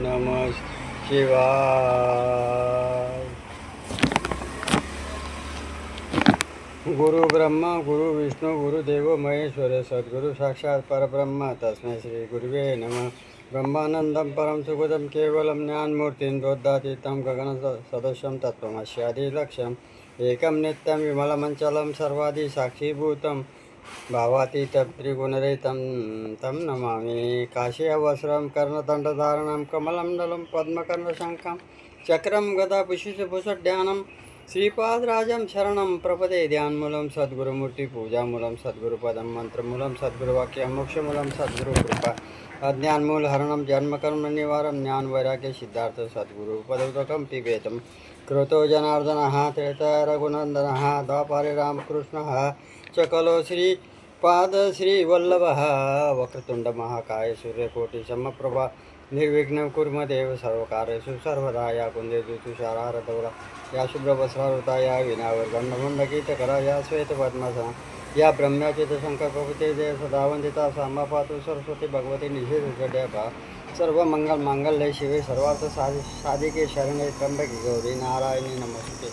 नमः शिवाय। गुरु ब्रह्मा गुरु विष्णु गुरुदेव महेश्वर सद्गुरु साक्षात् परब्रह्म तस्मै श्री गुरुवे नमः। ब्रह्मानंदं परम सुखदं केवलं ज्ञानमूर्तिं दोद्धातीतं गगन सदृशं तत्त्वमस्यादिलक्ष्यम् एकं नित्यं विमलमञ्चलं सर्वादि साक्षीभूतं भावातीतं त्रिगुणरहितं तं नमामि। काशीवस्त्रं कर्णदण्डधारणं कमलं दलं पद्मकर्णशङ्खं चक्रं गदाभूषितभूषड्यानं श्रीपादराजं शरणं प्रपदे। ध्यानमूलं सद्गुरुमूर्ति पूजामूलं सद्गुरुपदं मंत्रमूलं सद्गुरुवाक्यं मोक्षमूलं सद्गुरुकृपा अज्ञानमूलहरणं जन्मकर्मनिवारणं ज्ञानवैराग्य सिद्धार्थ सद्गुरुपदोदकं पिबेतं कृतो जनार्दनः त्रेता रघुनन्दनः द्वापारे रामकृष्णः च कलो श्रीपादश्रीवल्लभः वक्रतुण्डमहाकाय सूर्यकोटिसमप्रभा निर्विघ्नं कुर्मदेव सर्वकार्येषु सर्वदा। या कुन्देषु तुषारहारधवला या शुभ्रवस्त्रावृता या विनावर्गण्डमुण्डकीतकरा या श्वेतपद्मासना या ब्रह्म्याचितशङ्करप्रभृते जय सदा वन्दिता साम्बा पातु सरस्वती भगवती निषेधजड्यापा सर्वमङ्गलमाङ्गल्ये शिवे सर्वार्थसाधिके शरणे त्र्यम्बके गौरी नारायणी नमस्ते।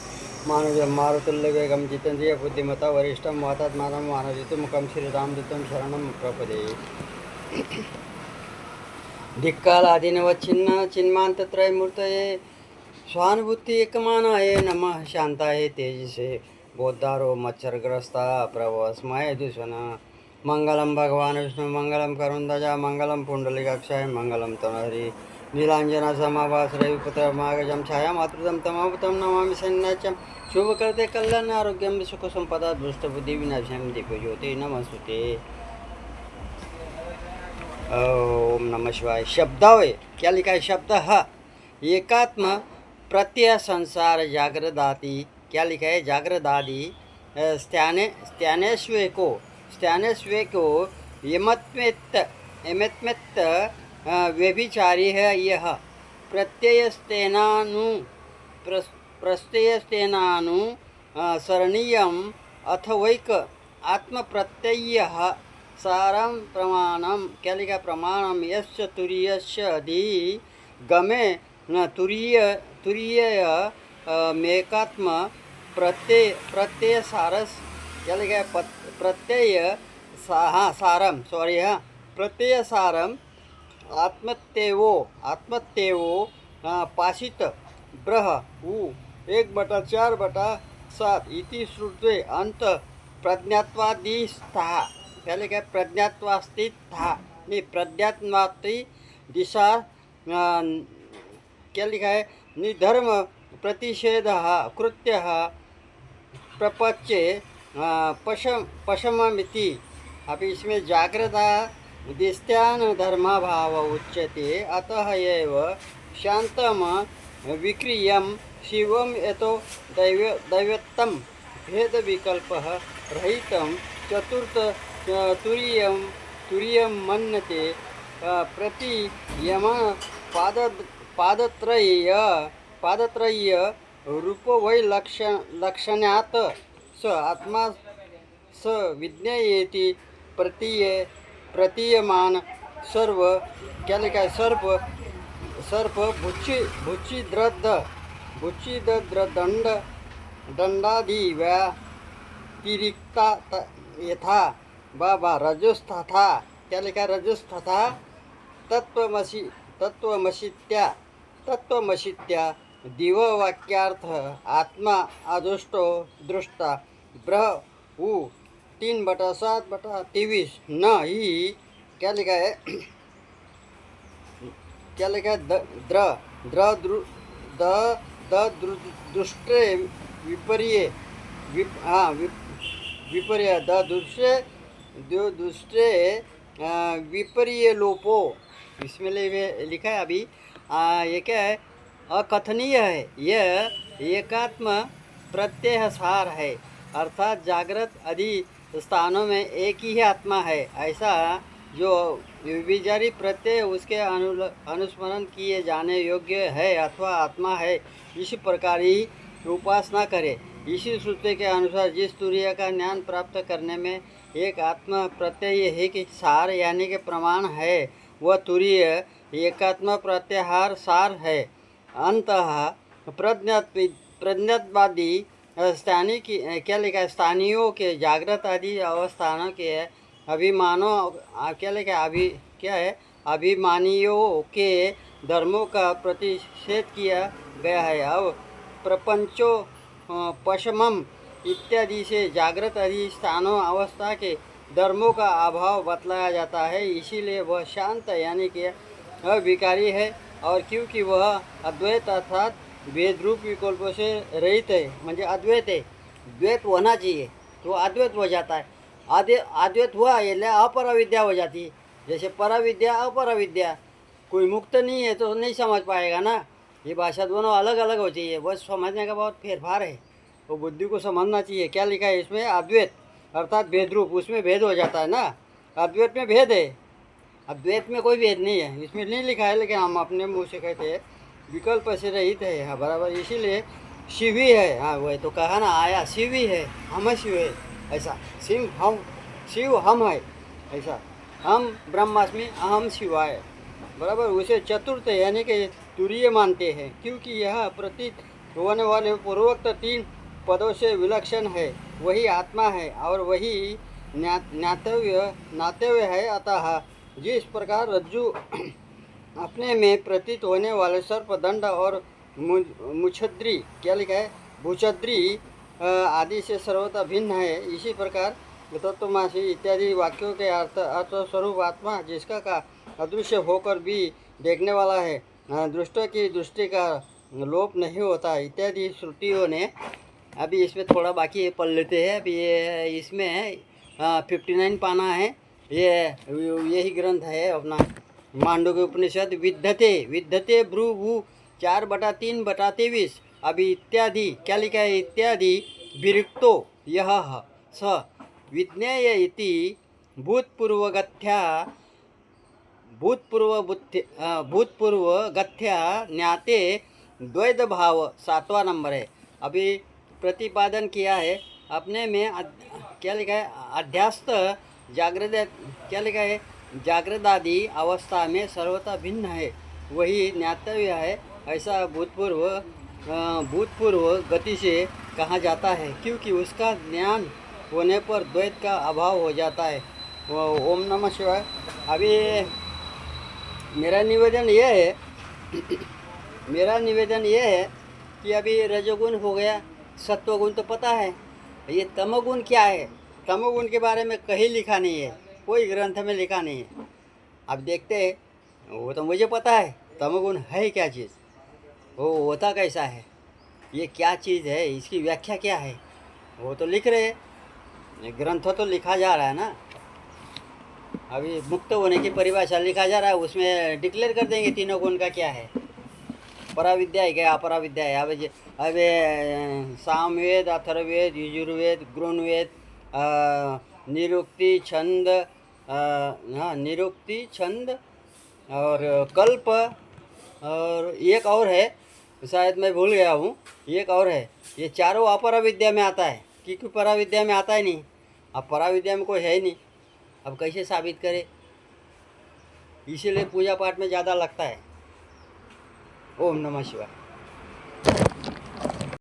मानुजं मारुतुल्यवेगं जितेन्द्रिय बुद्धिमता वरिष्ठं वातात्मानं मानजितुमुखं श्रीरामदूतं शरणं प्रपदे। धिक्कालादिनवच्छिन्न चिन्मान्तत्रयमूर्तये स्वानुभूति एकमानाय नमः। शांताय तेजसे बोद्धारो मच्छरग्रस्ता प्रवस्मय दूषण मंगलम भगवान विष्णु मंगलम करुणध्वजा मंगलम पुंडलिकाक्षाय मंगलम तनहरि नीलांजना समाभास रविपुत्र मागजम छाया मातृदम तमावतम नमामि सन्याचम शुभकर्ते कल्याण आरोग्यम सुख संपदा दुष्टबुद्धि विनाशम दीपज्योति नमस्ते। ओम नमः शिवाय। शब्दावय क्या लिखा है? शब्द एकात्म प्रत्यय संसार जागृदाति। क्या लिखा है? जागृदादि स्त्यानेश्वेको यमत्मेत्त व्यभिचारी है यह प्रत्ययस्तेनानु सरणीयम अथवैक आत्मप्रत्ययः सारं प्रमाणम। क्या लिखा? प्रमाणम यस्य तुरीयस्य अधिगमे न तुरीय मेकात्म प्रत्यय सारस। क्या लिखा है? प्रत्यय सारम प्रत्यय सारम आत्मत्यवो पाशित ब्रह उ 1/4/7 इति श्रुते अंत प्रज्ञात्वादिस्था। क्या लिखा है? प्रज्ञात्वास्तिथा नहीं प्रज्ञात्वास्ति दिशा। क्या लिखा है? निधर्म प्रतिषेध कृत्य प्रपच्ये पशममिति। अभी इसमें जागृता दिस्त्यान धर्मभाव उच्यते अतः एव शांतम विक्रियम शिवम यतो दैवत्तम भेद विकल्प रहितं चतुर्थ तुरीयं मन्यते प्रति यम पादत्रय्य रूपवैलक्षण्यात् स आत्मा स विज्ञेयेति प्रतीयमान सर्व। क्या लिखा है? सर्प भुच्चिद्रदंड दंडादि व्यतिरिक्ता यथा बाबा रजस्तथा। क्या लिखा है? रजस्तथा तत्वमसीत्या दिववाक्यार्थ आत्मा अदृष्टो दृष्टा ब्रह उ 3/7/23 न ही। क्या लिखा है? क्या लिखा है? दृष्टे विपर्य विपर्य दुष्टे विपर्य लोपो। इसमें लिखा है अभी ये क्या है? अकथनीय है। यह एकात्म प्रत्यय सार है अर्थात जागृत आदि स्थानों में एक ही आत्मा है ऐसा जो विजारी प्रत्यय उसके अनुस्मरण किए जाने योग्य है अथवा आत्मा है। इस प्रकार ही उपासना करे। इसी सूत्र के अनुसार जिस तुरीय का ज्ञान प्राप्त करने में एक आत्मा प्रत्यय है कि सार यानी कि प्रमाण है, वह तुरीय एकात्म प्रत्याहार सार है। अंतः प्रज्ञातवादी स्थानीय की क्या लिखा है, स्थानीयों के जागृत आदि अवस्थानों के अभिमानों क्या लिखा है, क्या है, अभिमानियों के धर्मों का प्रतिषेध किया गया है। अब प्रपंचो पशमम इत्यादि से जागृत अधिष्ठानों अवस्था के धर्मों का अभाव बतलाया जाता है। इसीलिए वह शांत यानी कि अविकारी है, और क्योंकि वह अद्वैत अर्थात भेद रूप विकल्पों से रहित है, म्हणजे अद्वैत है। द्वैत होना चाहिए तो अद्वैत हो जाता है। अद्वैत हुआ એટલે अपराविद्या हो जाती है। जैसे पराविद्या अपराविद्या, कोई मुक्त नहीं है तो नहीं समझ पाएगा ना। ये भाषा दोनों अलग अलग होती है, बस समझने का बहुत फेरफार है, तो बुद्धि को समझना चाहिए। क्या लिखा है इसमें, अद्वैत अर्थात भेद रूप, उसमें भेद हो जाता है ना। अद्वैत में भेद है, अद्वैत में कोई भेद नहीं है, इसमें नहीं लिखा है, लेकिन हम अपने मुँह से कहते हैं विकल्प से रहित है। हाँ बराबर, इसीलिए शिवी है। हाँ वही तो कहा ना, आया शिवी है, हम शिव है, ऐसा शिव हम है, ऐसा हम ब्रह्मास्मि अहम शिवाय, बराबर। उसे चतुर्थ यानी कि तुरीय मानते हैं, क्योंकि यह प्रतीत होने वाले पूर्वोक्त 3 पदों से विलक्षण है। वही आत्मा है और वही ज्ञातव्य है। अतः जिस प्रकार रज्जु अपने में प्रतीत होने वाले सर्प, दंड और मुछद्री क्या लिखा है, भूछद्री आदि से सर्वथा भिन्न है, इसी प्रकार तत्वमासी इत्यादि वाक्यों के अर्थ स्वरूप आत्मा, जिसका का अदृश्य होकर भी देखने वाला है, दृष्ट की दृष्टि का लोप नहीं होता, इत्यादि श्रुतियों ने। अभी इसमें थोड़ा बाकी है, पढ़ लेते हैं। अभी ये इसमें 59 पाना है, यही ग्रंथ है अपना मांडव्य उपनिषद। विद्धते भ्रुवु 4/3/23। अभी इत्यादि क्या लिखा है, इत्यादि विरिक्तो यह स विज्ञेय इति भूतपूर्वगथ्या ज्ञाते द्वैत भाव 7वां नंबर है। अभी प्रतिपादन किया है अपने में क्या लिखा है, अध्यास्त जागृत क्या लिखा है, जागृदादि अवस्था में सर्वथा भिन्न है, वही ज्ञातव्य है, ऐसा भूतपूर्व गति से कहा जाता है, क्योंकि उसका ज्ञान होने पर द्वैत का अभाव हो जाता है। ओम नमः शिवाय। अभी मेरा निवेदन ये है कि अभी रजोगुण हो गया, सत्वगुण तो पता है, ये तमोगुण क्या है, तमोगुण के बारे में कहीं लिखा नहीं है, कोई ग्रंथ में लिखा नहीं है। अब देखते हैं, वो तो मुझे पता है तमोगुण है क्या चीज़, वो होता कैसा है, ये क्या चीज़ है, इसकी व्याख्या क्या है, वो तो लिख रहे हैं, ग्रंथ तो लिखा जा रहा है ना। अभी मुक्त होने की परिभाषा लिखा जा रहा है, उसमें डिक्लेयर कर देंगे तीनों गुण का क्या है, पराविद्या है क्या अपराविद्या है। अब सामवेद, अथर्ववेद, यजुर्वेद, गृणवेद, निरुक्ति छंद, हाँ निरुक्ति छंद और कल्प, और एक और है शायद मैं भूल गया हूँ, एक और है, ये चारों अपराविद्या में आता है, क्योंकि पराविद्या में आता ही नहीं। अब पराविद्या में कोई है ही नहीं, अब कैसे साबित करे, इसीलिए पूजा पाठ में ज़्यादा लगता है। ओम नमः शिवाय।